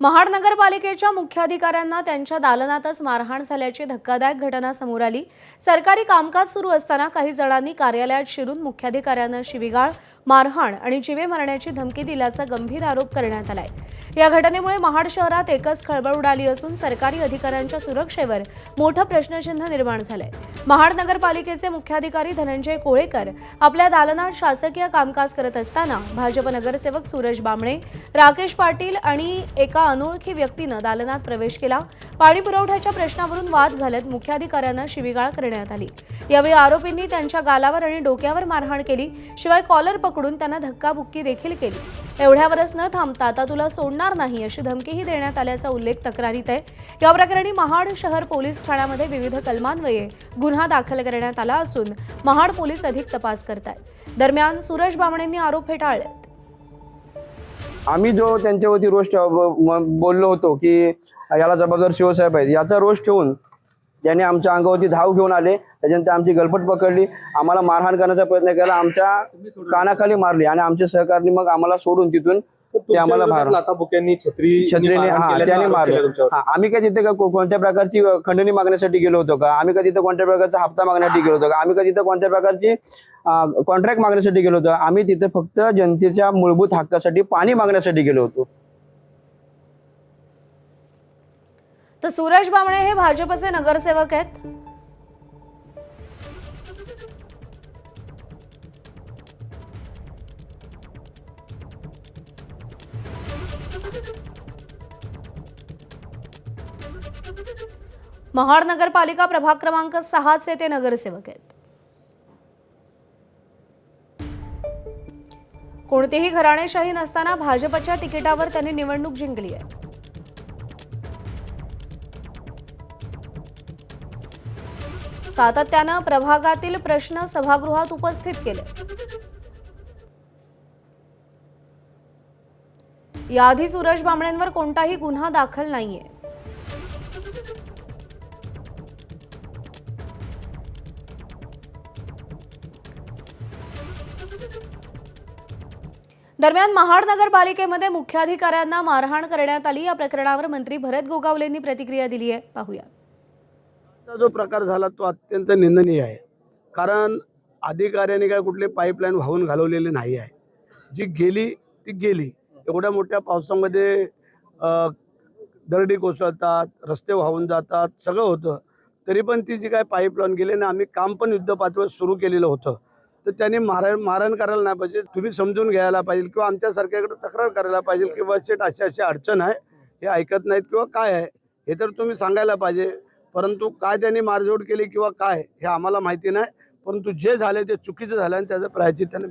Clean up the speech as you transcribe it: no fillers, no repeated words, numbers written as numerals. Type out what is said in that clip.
महाड नगरपालिकेच्या मुख्याधिकाऱ्यांना त्यांच्या दालनातच मारहाण झाल्याची धक्कादायक घटना समोर आली। सरकारी कामकाज सुरू असताना काही जणांनी कार्यालयात शिरून मुख्याधिकाऱ्यांना शिवीगाळ, मारहाण आणि जीवे मारण्याची धमकी दिल्याचा गंभीर आरोप करण्यात आलाय। या घटनेमुळे महाड शहरात एकच खळबळ उडाली असून सरकारी अधिकाऱ्यांच्या सुरक्षेवर मोठं प्रश्नचिन्ह निर्माण झालंय। महाड नगरपालिकेचे मुख्याधिकारी धनंजय कोळेकर आपल्या दालनात शासकीय कामकाज करत असताना भाजप नगरसेवक सूरज बामणे, राकेश पाटील आणि एका अनोळखी व्यक्तीने दालनात प्रवेश केला। पाणी पुरवठ्याच्या प्रश्नावरून वाद घालत मुख्याधिकाऱ्यांना शिवीगाळ करण्यात आली। यावेळी आरोपींनी त्यांच्या गालावर आणि डोक्यावर मारहाण केली, शिवाय कॉलर पकडून त्यांना धक्काबुक्की देखील केली। एवढ्यावरच न थांबता आता तुला सोडणार नाही अशी धमकीही देण्यात आल्याचा उल्लेख तक्रारीत आहे। या प्रकरणी महाड शहर पोलीस ठाण्यामध्ये विविध कलमान्वये गुन्हा दाखल करण्यात आला असून महाड पोलीस अधिक तपास करतायत। दरम्यान सूरज बामणेंनी आरोप फेटाळले। आम्ही जो त्यांच्यावरती रोष बोललो होतो की याला जबाबदार शिवसाहेब आहेत, याचा रोष ठेवून त्यांनी आमच्या अंगावरती धाव घेऊन आले। त्याच्यानंतर आमची गलपट पकडली, आम्हाला मारहाण करण्याचा प्रयत्न केला, आमच्या कानाखाली मारली आणि आमचे सहकारी मग आम्हाला सोडून तिथून ते आम्हाला छत्रीने त्याने मारले। आम्ही काय तिथे कोणत्या प्रकारची खंडणी मागण्यासाठी गेलो होतो का? आम्ही का तिथे कोणत्या प्रकारचा हप्ता मागण्यासाठी गेलो होतो का? आम्ही का तिथे कोणत्या प्रकारची कॉन्ट्रॅक्ट मागण्यासाठी गेलो होतो? आम्ही तिथे फक्त जनतेच्या मूलभूत हक्कासाठी पाणी मागण्यासाठी गेलो होतो। तर सूरज बामणे हे भाजपचे नगरसेवक आहेत। महाड नगरपालिका प्रभाग क्रमांक 6 चे ते नगरसेवक आहेत। कोणतीही घराणेशाही नसताना भाजपच्या तिकिटावर त्यांनी निवडणूक जिंकली आहे। सातत्याने प्रभागातील प्रश्न सभागृहात उपस्थित केले। याआधी सूरज बामणेंवर कोणताही गुन्हा दाखल नाहीये। दरम्यान महाड नगरपालिकेमध्ये मुख्याधिकाऱ्यांना मारहाण करण्यात आली। या प्रकरणावर मंत्री भरत गोगावलेंनी प्रतिक्रिया दिली आहे, पाहूया। जो प्रकार झाला तो अत्यंत निंदनीय आहे, कारण अधिकाऱ्यांनी काय कुठले पाईपलाईन वाहून घालवलेले नाही आहे। जी गेली ती गेली। एवढ्या मोठ्या पावसामध्ये दरडी कोसळतात, रस्ते वाहून जातात, सगळं होतं, तरी पण ती जी काय पाईपलाईन गेली ना, आम्ही काम पण युद्धपातळीवर सुरू केलेलं होतं, तर त्यांनी मारण करायला नाही पाहिजे। तुम्ही समजून घ्यायला पाहिजे किंवा आमच्या सरकारकडे तक्रार करायला पाहिजे किंवा सेट अशी अडचण आहे, हे ऐकत नाहीत किंवा काय आहे हे तर तुम्ही सांगायला पाहिजे। परंतु काय त्यांनी मारझोड केली किंवा काय हे आम्हाला माहिती नाही, परंतु जे झाले ते चुकीचं झालं आणि त्याचं प्रायश्चित्त त्यांनी